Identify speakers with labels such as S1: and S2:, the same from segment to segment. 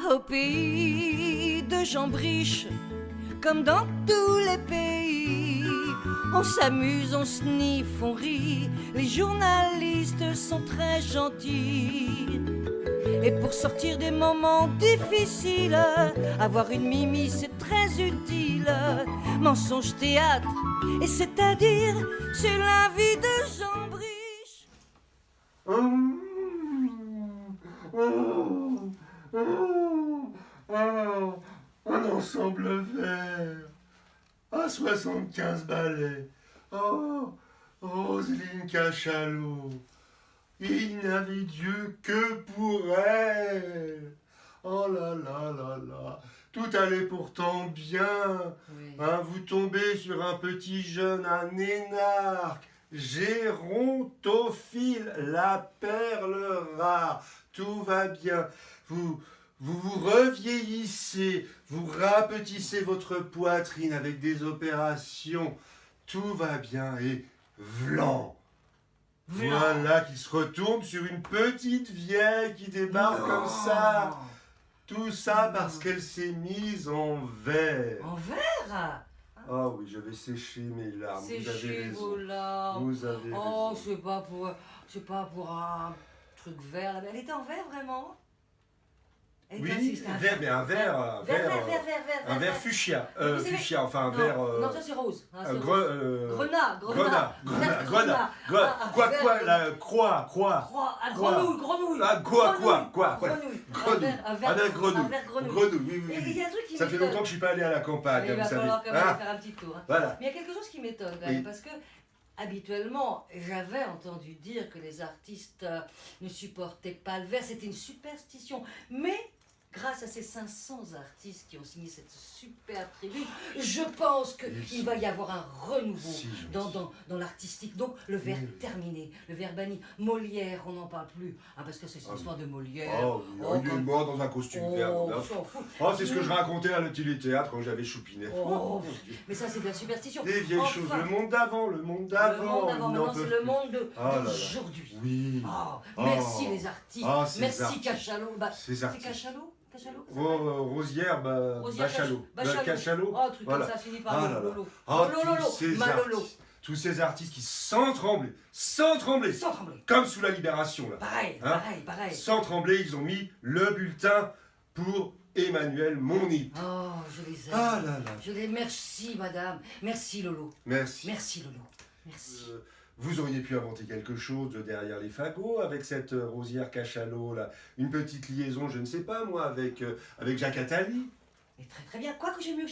S1: Au pays de Jambriche, comme dans tous les pays, on s'amuse, on sniffe, on rit. Les journalistes sont très gentils. Et pour sortir des moments difficiles, avoir une mimi c'est très utile. Mensonge théâtre, et c'est-à-dire sur la vie de Jambriche.
S2: Un ensemble vert à 75 balais. Oh, Roselyne Cachalot, il n'avait Dieu que pour elle. Oh là là là là, tout allait pourtant bien.
S1: Oui.
S2: Hein, vous tombez sur un petit jeune, un énarque, gérontophile, la perle rare. Tout va bien. Vous revieillissez, vous rapetissez votre poitrine avec des opérations. Tout va bien et vlan. Voilà qui se retourne sur une petite vieille qui débarque comme ça. Tout ça parce qu'elle s'est mise en verre.
S1: En verre?
S2: Ah oui, je vais sécher mes larmes. Vous avez
S1: Séchez
S2: raison.
S1: vos larmes.
S2: Vous avez
S1: Oh,
S2: raison.
S1: c'est pas pour un truc vert. Mais elle était en verre vraiment? Elle était
S2: Oui,
S1: assise, c'était
S2: verre, mais un verre, un verre fuchsia.
S1: Vous savez-
S2: Fuchsia, enfin un
S1: Non,
S2: verre.
S1: non, ça c'est rose. Ah, c'est rose.
S2: Grenat.
S1: Grenat.
S2: Quoi,
S1: Vert.
S2: la croix.
S1: Croix, ah, grenouille.
S2: Ah, quoi.
S1: Grenouille.
S2: Grenouille.
S1: Un
S2: Un
S1: verre
S2: verre
S1: grenouille.
S2: Grenouille, oui.
S1: Et il y a un truc qui
S2: Ça fait
S1: m'étonne.
S2: longtemps que je suis pas allé à la campagne,
S1: Il va
S2: vous savez.
S1: falloir quand même
S2: Hein,
S1: faire un petit tour. Hein.
S2: voilà.
S1: Mais il y a quelque chose qui m'étonne quand même,
S2: Oui.
S1: parce que habituellement, j'avais entendu dire que les artistes ne supportaient pas le verre, c'était une superstition. Mais grâce à ces 500 artistes qui ont signé cette super tribune, je pense qu'il va y avoir un renouveau
S2: Si, je me
S1: dans l'artistique. Donc le verre terminé, le verre banni. Molière, on n'en parle plus, parce que c'est cette histoire de Molière.
S2: Oh, il est mort dans un costume vert.
S1: on
S2: là.
S1: s'en fout.
S2: Oh, c'est ce que je racontais à l'atelier théâtre quand j'avais Choupinet.
S1: Oh, mais ça c'est de la superstition.
S2: Des vieilles
S1: Enfin,
S2: choses. Le monde d'avant.
S1: le monde
S2: ils
S1: d'avant,
S2: n'en
S1: maintenant
S2: peuvent
S1: c'est le
S2: plus.
S1: monde
S2: Ah là là.
S1: d'aujourd'hui.
S2: Oui.
S1: Oh,
S2: Oh.
S1: merci les artistes,
S2: Ah, ces
S1: merci
S2: artistes.
S1: Cachalot.
S2: Ces
S1: C'est
S2: artistes.
S1: Cachalot que ça s'appelle
S2: Rosière,
S1: Rosière
S2: Bachalot.
S1: Bachalot.
S2: Cachalot.
S1: Oh, un truc
S2: Voilà.
S1: comme ça, finit par
S2: Ah là là.
S1: Lolo.
S2: Ah,
S1: Lolo, Malolo.
S2: tous ces artistes qui, sans trembler, sans trembler,
S1: Sans trembler.
S2: comme sous la Libération, là,
S1: Pareil,
S2: Hein
S1: pareil.
S2: sans trembler, ils ont mis le bulletin pour Emmanuel Monip.
S1: Oh, je les aime.
S2: Ah là là.
S1: Je les merci madame. Merci Lolo.
S2: Merci.
S1: Merci Lolo. Merci.
S2: Vous auriez pu inventer quelque chose de derrière les fagots avec cette Rosière Cachalot là, une petite liaison, je ne sais pas moi, avec Jacques Attali.
S1: Mais très bien. Quoi que j'ai mieux que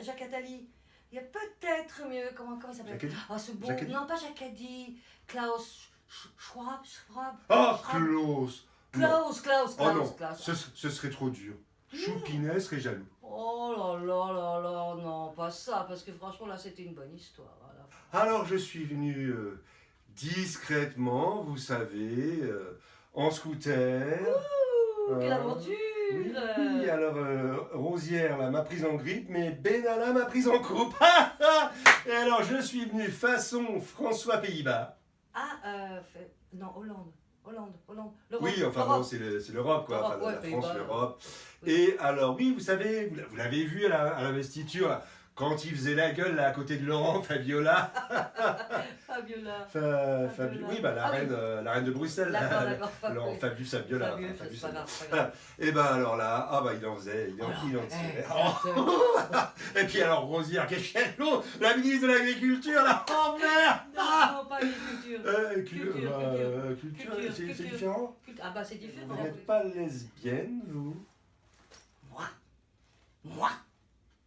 S1: Jacques Attali. Il y a peut-être mieux. Comment il s'appelle?
S2: Jacques Attali.
S1: Ah, ce bon.
S2: Jacques Attali.
S1: Non, pas Jacques Attali. Klaus Schwab.
S2: Oh, Klaus. Non.
S1: Klaus.
S2: Oh non, ce serait trop dur. Choupinet serait jaloux.
S1: Oh là, non, pas ça, parce que franchement, là, c'était une bonne histoire. Voilà.
S2: Alors je suis venu discrètement, vous savez, en scooter.
S1: Quelle aventure!
S2: Oui, alors Rosière là m'a prise en grippe, mais Benalla m'a prise en coupe. Et alors je suis venu façon François Pays-Bas.
S1: Non, Hollande. L'Europe.
S2: Oui, enfin bon, c'est l'Europe quoi,
S1: L'Europe,
S2: enfin, la
S1: ouais,
S2: France,
S1: Pays-Bas.
S2: l'Europe.
S1: Oui.
S2: Et alors oui, vous savez, vous l'avez vu à l'investiture, là, quand il faisait la gueule là à côté de Laurent Fabiola.
S1: Fabiola.
S2: Oui, bah, la reine de Bruxelles.
S1: D'accord,
S2: Laurent Fabius Fabiola.
S1: Fabuleux,
S2: enfin, Fabius
S1: c'est pas grave,
S2: Fabiola. Et ben alors là, ah bah il en faisait, il en tirait. Et puis alors Rosière Cachalot, la ministre de l'Agriculture, là, en vert.
S1: Non, pas l'agriculture.
S2: Culture, c'est différent.
S1: Ah bah c'est différent.
S2: Vous n'êtes pas lesbienne, vous?
S1: Moi?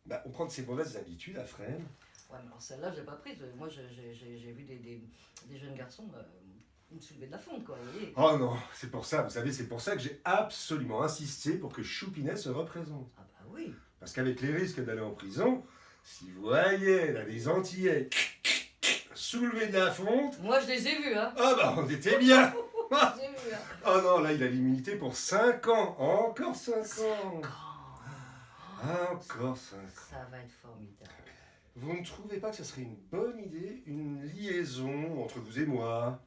S2: Bah, on prend de ses mauvaises habitudes à Fresnes.
S1: Ouais, mais alors celle-là, j'ai pas prise. Moi, j'ai vu des jeunes garçons me soulever de la fonte, quoi, vous voyez.
S2: Oh non, c'est pour ça, vous savez, c'est pour ça que j'ai absolument insisté pour que Choupinet se représente.
S1: Ah bah oui.
S2: Parce qu'avec les risques d'aller en prison, si vous voyez là, les Antillais soulever de la fonte,
S1: Moi, je les ai vus, hein.
S2: ah bah on était bien.
S1: J'ai vu, hein.
S2: Oh non, là il a l'immunité pour 5 ans, encore 5 ans. Encore 5 ans.
S1: Ça va être formidable.
S2: Vous ne trouvez pas que ce serait une bonne idée, une liaison entre vous et moi?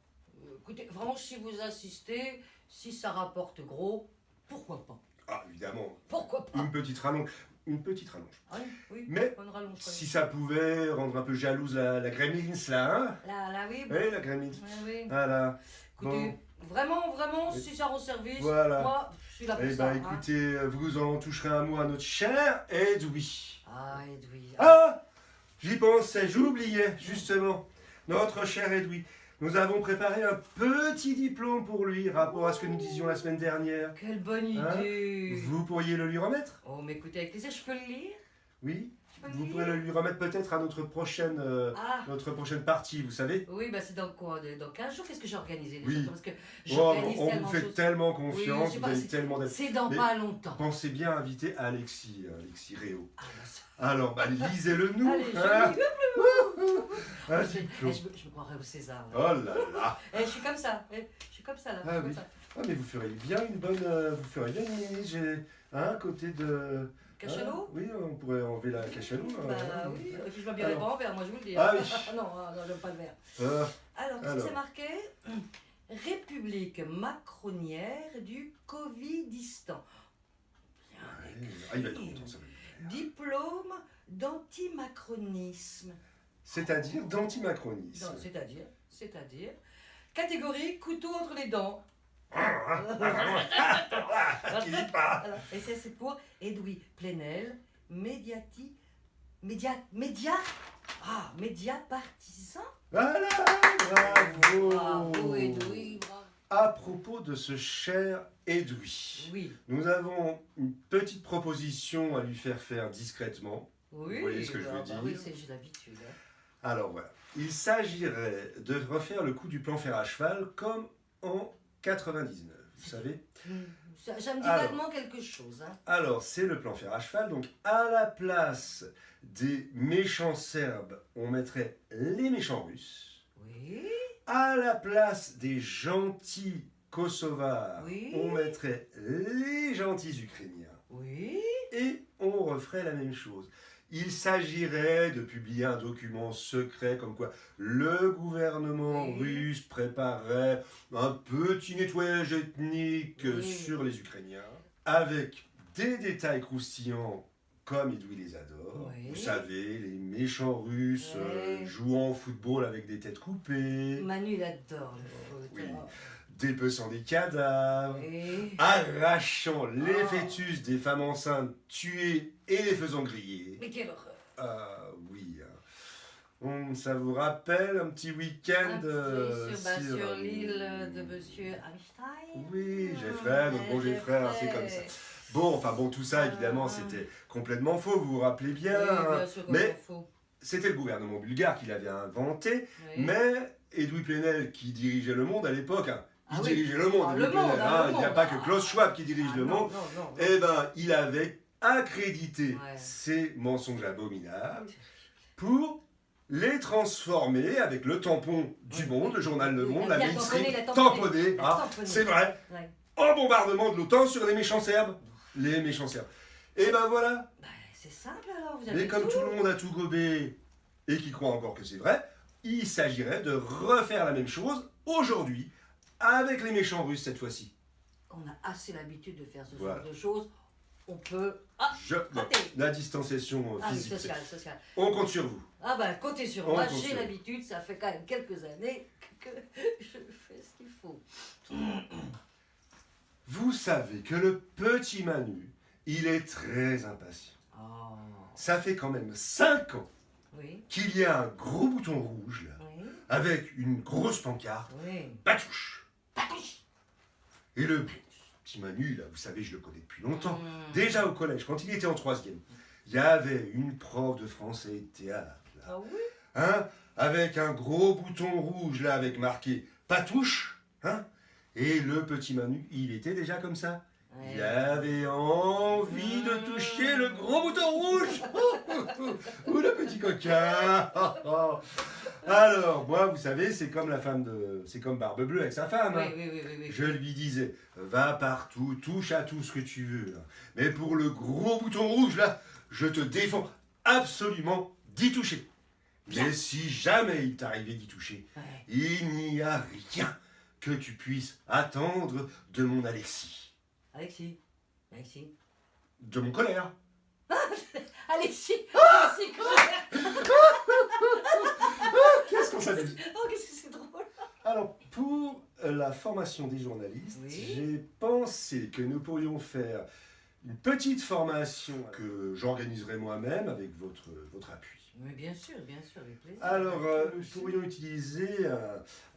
S1: Écoutez, vraiment, si vous insistez, si ça rapporte gros, pourquoi pas?
S2: Ah, évidemment,
S1: Pourquoi pas?
S2: une petite rallonge. Une petite rallonge.
S1: Ah oui, oui,
S2: Mais
S1: bonne rallonge.
S2: si ça pouvait rendre un peu jalouse la Gremlins, là, hein?
S1: Là, oui.
S2: Oui, la Gremlins.
S1: Oui.
S2: Voilà.
S1: Écoutez, vraiment,
S2: Oui.
S1: si ça rend service,
S2: Voilà.
S1: moi, je suis là pour
S2: Eh
S1: ça.
S2: ben, écoutez, vous en toucherez un mot à notre cher Edoui.
S1: Ah, Edoui.
S2: Ah! J'y pensais, j'oubliais, justement. Notre cher Edoui. Nous avons préparé un petit diplôme pour lui, rapport à ce que nous disions la semaine dernière.
S1: Quelle bonne
S2: Hein?
S1: idée.
S2: Vous pourriez le lui remettre?
S1: Oh, mais écoutez, avec plaisir, je peux le lire?
S2: Oui?
S1: Je peux le
S2: Vous
S1: lire?
S2: pourrez le lui remettre peut-être à notre prochaine partie, vous savez?
S1: Oui, bah c'est dans quoi? Dans 15 jours? Qu'est-ce que j'ai organisé déjà?
S2: Oui.
S1: Parce que
S2: Oh,
S1: j'organise
S2: on
S1: tellement
S2: vous
S1: de
S2: fait
S1: choses.
S2: tellement
S1: Oui,
S2: confiance,
S1: c'est
S2: vous
S1: pas-
S2: avez
S1: c'est-
S2: tellement d'aide.
S1: C'est dans
S2: Mais
S1: pas longtemps.
S2: Pensez bien à inviter Alexis Réau.
S1: Ah, bah, ça-
S2: Alors, bah, lisez-le nous.
S1: Allez,
S2: hein.
S1: je lis.
S2: Un
S1: Je
S2: diplôme.
S1: me croirais au César.
S2: Oh là là.
S1: Je suis comme ça. Je suis comme ça là.
S2: Ah
S1: comme
S2: oui.
S1: ça.
S2: Ah, mais vous feriez bien une bonne, vous feriez bien une ministre, à côté de...
S1: Cachalot?
S2: Oui, on pourrait enlever la cachalot.
S1: Bah oui, et puis je m'habillerai
S2: Alors.
S1: pas en vert, moi je vous le dis.
S2: Ah oui.
S1: non, j'aime pas le vert.
S2: Euh,
S1: Alors, qu'est-ce que
S2: Alors.
S1: c'est marqué? République macronière du Covidistan.
S2: il va être content, ça va lui plaire.
S1: Diplôme d'antimacronisme.
S2: C'est-à-dire d'antimacronisme.
S1: Non, c'est-à-dire, catégorie couteau entre les dents.
S2: Qui dit pas.
S1: Alors, et ça, c'est pour Edoui Plenel, média partisan.
S2: Voilà, bravo.
S1: Bravo, Edoui, bravo.
S2: À propos de ce cher Edoui,
S1: Oui,
S2: nous avons une petite proposition à lui faire discrètement.
S1: oui.
S2: Vous voyez ce que je veux dire?
S1: Oui, j'ai l'habitude. Hein.
S2: Alors voilà, il s'agirait de refaire le coup du plan fer à cheval comme en 99, vous savez?
S1: Ça me dit
S2: Alors.
S1: vaguement quelque chose. Hein.
S2: Alors, c'est le plan fer à cheval, donc à la place des méchants Serbes, on mettrait les méchants Russes.
S1: Oui,
S2: À la place des gentils Kosovars,
S1: Oui.
S2: on mettrait les gentils Ukrainiens.
S1: oui.
S2: Et on referait la même chose. Il s'agirait de publier un document secret comme quoi le gouvernement
S1: Oui.
S2: russe préparait un petit nettoyage ethnique
S1: Oui.
S2: sur les Ukrainiens avec des détails croustillants comme Edoui les adore.
S1: Oui.
S2: Vous savez, les méchants Russes
S1: Oui.
S2: jouant au football avec des têtes coupées,
S1: Manu, il adore le foot.
S2: Oui.
S1: hein.
S2: dépeçant des cadavres,
S1: Oui.
S2: arrachant les
S1: Oh.
S2: fœtus des femmes enceintes tuées et les faisant griller.
S1: Mais quelle horreur.
S2: Ah oui. Ça vous rappelle un petit week-end
S1: Sur l'île de Monsieur Einstein.
S2: Oui, Jeffrey, notre bon Jeffrey, c'est comme ça. Bon, enfin bon, tout ça, évidemment, c'était complètement faux, vous vous rappelez bien.
S1: Oui,
S2: hein.
S1: bien sûr,
S2: Mais
S1: faux.
S2: c'était le gouvernement bulgare qui l'avait inventé,
S1: Oui.
S2: mais Edoui Plenel qui dirigeait le monde à l'époque, hein, il
S1: Ah oui.
S2: dirigeait le monde,
S1: Ah,
S2: Edoui
S1: le monde,
S2: Plenel,
S1: hein,
S2: hein,
S1: le
S2: il n'y a
S1: monde.
S2: pas que Klaus Schwab qui dirige
S1: Ah,
S2: le
S1: non,
S2: monde.
S1: non, non, non.
S2: Eh ben, il avait accrédité
S1: Ouais.
S2: ces mensonges abominables pour les transformer avec le tampon du
S1: Oui.
S2: Monde, le journal Le
S1: Oui,
S2: Monde,
S1: la
S2: la
S1: bien
S2: mainstream,
S1: tamponnée, la
S2: tamponnée,
S1: la
S2: hein,
S1: tamponnée.
S2: c'est vrai,
S1: Ouais.
S2: en bombardement de l'OTAN sur les méchants Serbes. Les méchants Serbes. Et ben voilà,
S1: Bah, c'est simple alors, vous avez
S2: mais comme tout le monde a tout gobé et qui croit encore que c'est vrai, il s'agirait de refaire la même chose aujourd'hui avec les méchants Russes cette fois-ci.
S1: On a assez l'habitude de faire ce
S2: Voilà.
S1: genre de choses. On peut... Ah,
S2: Non,
S1: raté.
S2: la distanciation
S1: Ah oui,
S2: physique.
S1: social.
S2: On compte sur vous.
S1: Ah bah, comptez sur
S2: On
S1: moi,
S2: compte
S1: j'ai
S2: sur
S1: l'habitude, ça fait quand même quelques années que je fais ce qu'il faut.
S2: Vous savez que le petit Manu, il est très impatient.
S1: Oh,
S2: Ça fait quand même 5 ans
S1: oui,
S2: qu'il y a un gros bouton rouge là,
S1: oui,
S2: avec une grosse pancarte,
S1: oui.
S2: Patouche. Et le petit Manu, là, vous savez, je le connais depuis longtemps. Déjà au collège, quand il était en 3e, il y avait une prof de français et de théâtre, là,
S1: Ah oui?
S2: hein, avec un gros bouton rouge là, avec marqué Patouche, hein. Et le petit Manu, il était déjà comme ça. Il avait envie de toucher le gros bouton rouge. Ou le petit coquin. Alors, moi, vous savez, c'est comme c'est comme Barbe Bleue avec sa femme. hein.
S1: Oui.
S2: Je lui disais, va partout, touche à tout ce que tu veux. Là. Mais pour le gros bouton rouge, là, je te défends absolument d'y toucher. Mais si jamais il t'arrivait d'y toucher,
S1: Ouais.
S2: il n'y a rien que tu puisses attendre de mon Alexis.
S1: Alexis. Alexis.
S2: De mon colère.
S1: Alexis. Alexis, colère.
S2: Qu'est-ce qu'on s'amuse?
S1: Oh, qu'est-ce que c'est drôle.
S2: Alors, pour la formation des journalistes,
S1: Oui.
S2: j'ai pensé que nous pourrions faire une petite formation que j'organiserai moi-même avec votre appui.
S1: Mais bien sûr, avec plaisir.
S2: Alors, nous pourrions utiliser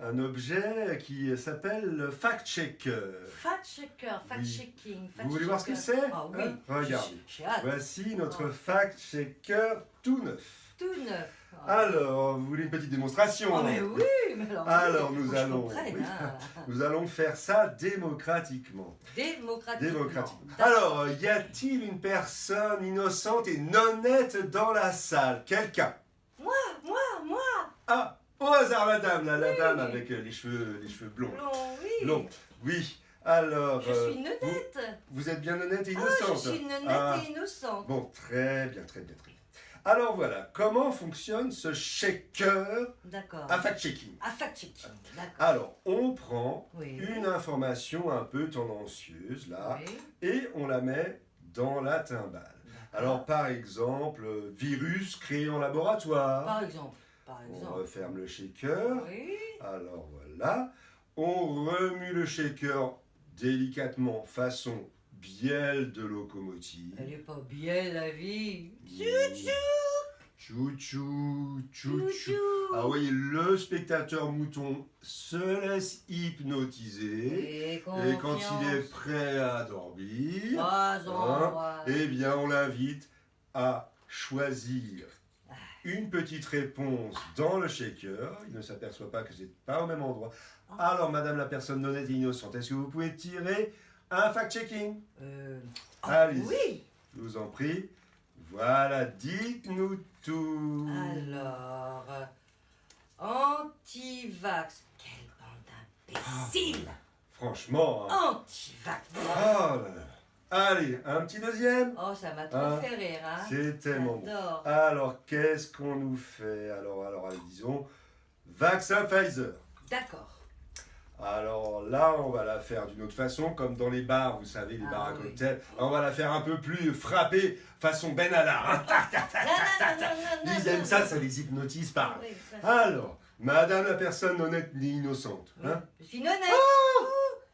S2: un objet qui s'appelle le fact-checker.
S1: Fact-checker, fact-checking.
S2: Vous voulez voir ce que c'est?
S1: Ah oui.
S2: Hein? Regardez.
S1: J'ai hâte.
S2: Voici notre
S1: Oh.
S2: fact-checker tout neuf.
S1: Tout neuf.
S2: Alors, vous voulez une petite démonstration?
S1: Oh, mais oui, mais alors.
S2: Alors,
S1: oui,
S2: nous
S1: faut que je
S2: allons-
S1: comprenne,
S2: oui.
S1: hein.
S2: Nous allons faire ça démocratiquement.
S1: Démocratiquement.
S2: Alors, y a-t-il une personne innocente et non nette dans la salle? Quelqu'un?
S1: Moi.
S2: Ah, au hasard, la dame, la
S1: Oui.
S2: dame avec les cheveux blonds.
S1: Blond, oui.
S2: Blond. Oui. Alors,
S1: Je suis nonnette.
S2: vous êtes bien honnête et
S1: Ah,
S2: innocente.
S1: je suis nonnette
S2: Ah,
S1: et innocente.
S2: bon, très bien. Alors voilà, comment fonctionne ce shaker
S1: D'accord.
S2: à fact-checking?
S1: À fact-checking, d'accord.
S2: Alors, on prend
S1: Oui.
S2: une information un peu tendancieuse, là,
S1: Oui.
S2: et on la met dans la timbale.
S1: D'accord.
S2: Alors, par exemple, virus créé en laboratoire.
S1: Par exemple.
S2: On referme le shaker.
S1: Oui.
S2: Alors voilà, on remue le shaker délicatement façon bielle de locomotive.
S1: Elle est pas bien la vie.
S2: Chouchou.
S1: Chouchou.
S2: Ah oui, le spectateur mouton se laisse hypnotiser.
S1: Et
S2: Et quand il est
S1: confiance.
S2: prêt à dormir,
S1: Pas
S2: hein,
S1: en
S2: eh bien on l'invite à choisir une petite réponse dans le shaker. Il ne s'aperçoit pas que c'est pas au même endroit.
S1: Ah.
S2: Alors, madame la personne honnête et innocente, est-ce que vous pouvez tirer un fact-checking? Allez-y.
S1: Oui.
S2: Je vous en prie. Voilà, dites-nous tout.
S1: Alors, anti-vax. Quelle bande d'imbéciles.
S2: Franchement. Hein.
S1: Anti-vax.
S2: Oh là là. Allez, un petit deuxième.
S1: Oh, ça m'a trop
S2: Ah,
S1: fait rire, hein.
S2: C'est tellement bon.
S1: J'adore.
S2: Alors, qu'est-ce qu'on nous fait? Alors, allez, disons, vaccin Pfizer.
S1: D'accord.
S2: Alors là, on va la faire d'une autre façon, comme dans les bars, vous savez, les
S1: Ah,
S2: bars à
S1: oui.
S2: cocktails. On va la faire un peu plus frappée, façon Ben Alla. Hein. Ils aiment ça, ça les hypnotise pas.
S1: Oui, ça,
S2: Alors, madame la personne honnête ni innocente.
S1: oui.
S2: Hein?
S1: Je suis honnête.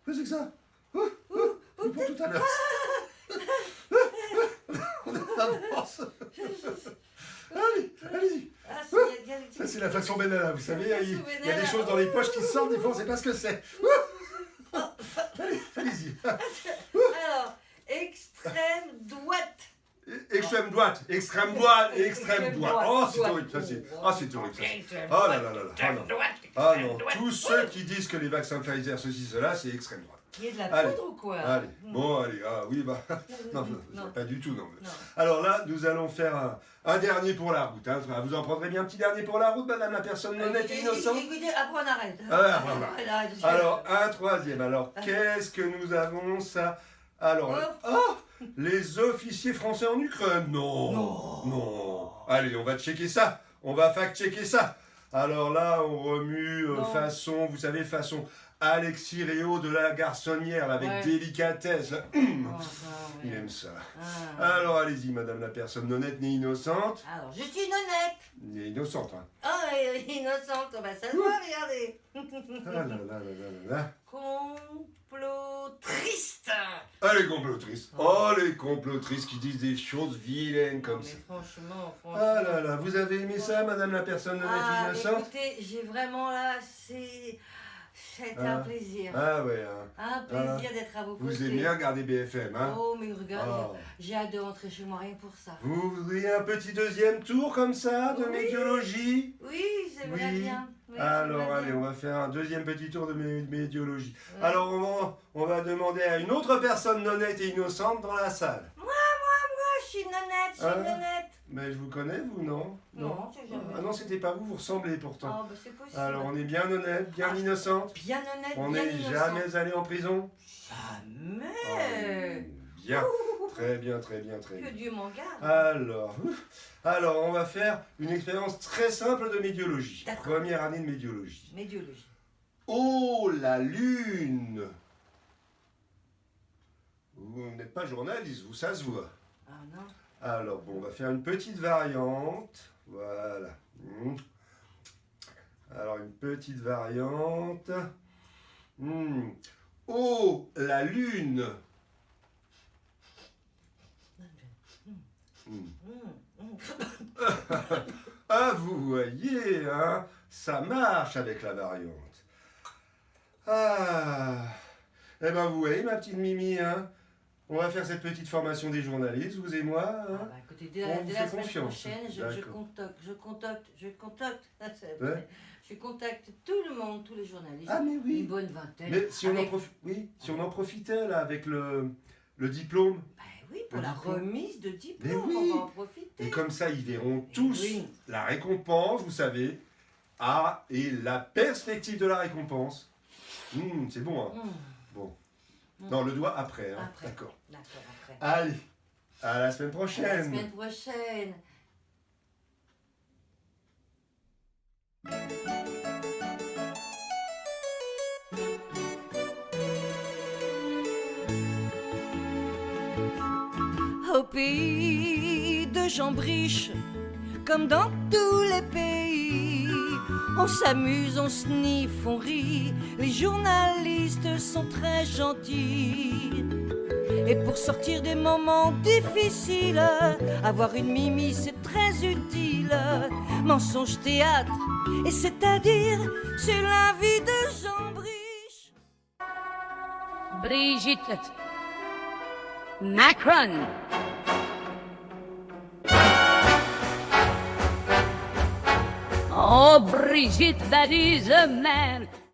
S2: Qu'est-ce que c'est que ça? Pour tout à l'heure. On avance. Allez-y.
S1: Ah,
S2: Ça, c'est la façon Ben Alla, vous savez,
S1: La
S2: il
S1: façon Ben
S2: y a des
S1: Alla.
S2: choses dans les poches qui sortent, des fois, on ne sait pas ce que c'est. Allez-y.
S1: Alors, extrême droite.
S2: Extrême droite, extrême droite et extrême
S1: Extrême
S2: droite.
S1: droite.
S2: Oh, c'est horrible, ça c'est. Ah, c'est horrible, ça. Oh là là là là. Ah non. Ah non, tous ceux qui disent que les vaccins Pfizer, ceci, cela, c'est extrême droite.
S1: Il y a de la
S2: Allez.
S1: poudre ou quoi?
S2: Allez, bon, allez, ah oui, bah. Non,
S1: Non.
S2: pas du tout, non.
S1: Non.
S2: Alors là, nous allons faire un dernier pour la route. Hein. Vous en prendrez bien un petit dernier pour la route, madame la personne honnête et innocente?
S1: Écoutez, après on arrête.
S2: Ah ouais, après, on arrête.
S1: Après, on arrête.
S2: Alors, un troisième. Alors, qu'est-ce que nous avons, ça? Alors, les officiers français en Ukraine? Non. Allez, on va checker ça. On va fact-checker ça. Alors là, on remue
S1: Non.
S2: façon, vous savez, façon Alexis Réau de la Garçonnière, avec
S1: Ouais.
S2: délicatesse. Là. Il aime ça. Alors, allez-y, madame la personne honnête ni innocente.
S1: Alors, je suis honnête.
S2: Ni innocente, hein.
S1: Oh, innocente, bah ça se voit, regardez.
S2: Ah là là là là là.
S1: Complotriste.
S2: Ah, les complotrices. Oh, les complotrices qui disent des choses vilaines comme
S1: Mais
S2: ça.
S1: franchement.
S2: Ah là là, vous avez aimé ça, madame la personne honnête et innocente?
S1: Écoutez, j'ai vraiment là, c'était un plaisir.
S2: Ah ouais, hein.
S1: Un plaisir d'être à vos côtés.
S2: Vous aimez regarder BFM, hein?
S1: Oh, mais regarde,
S2: Oh.
S1: j'ai hâte de rentrer chez moi rien pour ça.
S2: Vous voudriez un petit deuxième tour comme ça de
S1: Oui.
S2: médiologie?
S1: Oui, j'aimerais
S2: Oui.
S1: bien. Oui,
S2: Alors
S1: j'aimerais
S2: allez,
S1: bien.
S2: on va faire un deuxième petit tour de médiologie.
S1: Ouais.
S2: Alors on va demander à une autre personne honnête et innocente dans la salle.
S1: Moi, je suis honnête, honnête.
S2: Mais je vous connais, vous, non?
S1: Non, c'est jamais.
S2: Ah non, c'était pas vous, vous ressemblez pourtant.
S1: Oh, bah c'est possible.
S2: Alors on est bien honnête, bien
S1: Ah.
S2: innocente.
S1: Bien honnête,
S2: On
S1: bien
S2: n'est
S1: innocent.
S2: jamais allé en prison.
S1: Jamais.
S2: bien. Très bien, très bien, très
S1: Que
S2: bien.
S1: Dieu m'en garde.
S2: Alors, on va faire une expérience très simple de médiologie.
S1: D'accord.
S2: Première année de médiologie.
S1: Médiologie.
S2: Oh, la lune! Vous n'êtes pas journaliste, vous, ça se voit.
S1: Ah non.
S2: Alors, bon, on va faire une petite variante. Voilà. Alors, une petite variante. Oh, la lune! Ah, vous voyez, hein, ça marche avec la variante. Ah, eh ben vous voyez, ma petite Mimi, hein, on va faire cette petite formation des journalistes, vous et moi.
S1: Ah
S2: Hein.
S1: bah, écoutez, dès
S2: On
S1: la,
S2: vous
S1: dès
S2: fait
S1: la semaine
S2: confiance.
S1: prochaine, je
S2: D'accord.
S1: contacte.
S2: Ouais.
S1: Je contacte tout le monde, tous les journalistes.
S2: Ah, mais
S1: Une
S2: oui.
S1: bonne vingtaine.
S2: Mais si on,
S1: avec-
S2: si on en profitait, là, avec le diplôme,
S1: Bah oui, pour
S2: Le
S1: la
S2: diplôme.
S1: remise de diplôme,
S2: Mais oui.
S1: on va en profiter.
S2: et comme ça, ils verront tous
S1: oui.
S2: la récompense, vous savez. Ah, et la perspective de la récompense. C'est bon, hein. Bon. Non, le doigt après, hein.
S1: Après.
S2: D'accord.
S1: D'accord, après.
S2: Allez, à la semaine
S1: À
S2: prochaine.
S1: la semaine prochaine. Au pays de Jambriche, comme dans tous les pays, on s'amuse, on sniffe, on rit. Les journalistes sont très gentils. Et pour sortir des moments difficiles, avoir une Mimi c'est très utile. Mensonge théâtre, et c'est-à-dire c'est la vie de Jambriche.
S3: Brigitte Macron. Oh, Brigitte, that is a man.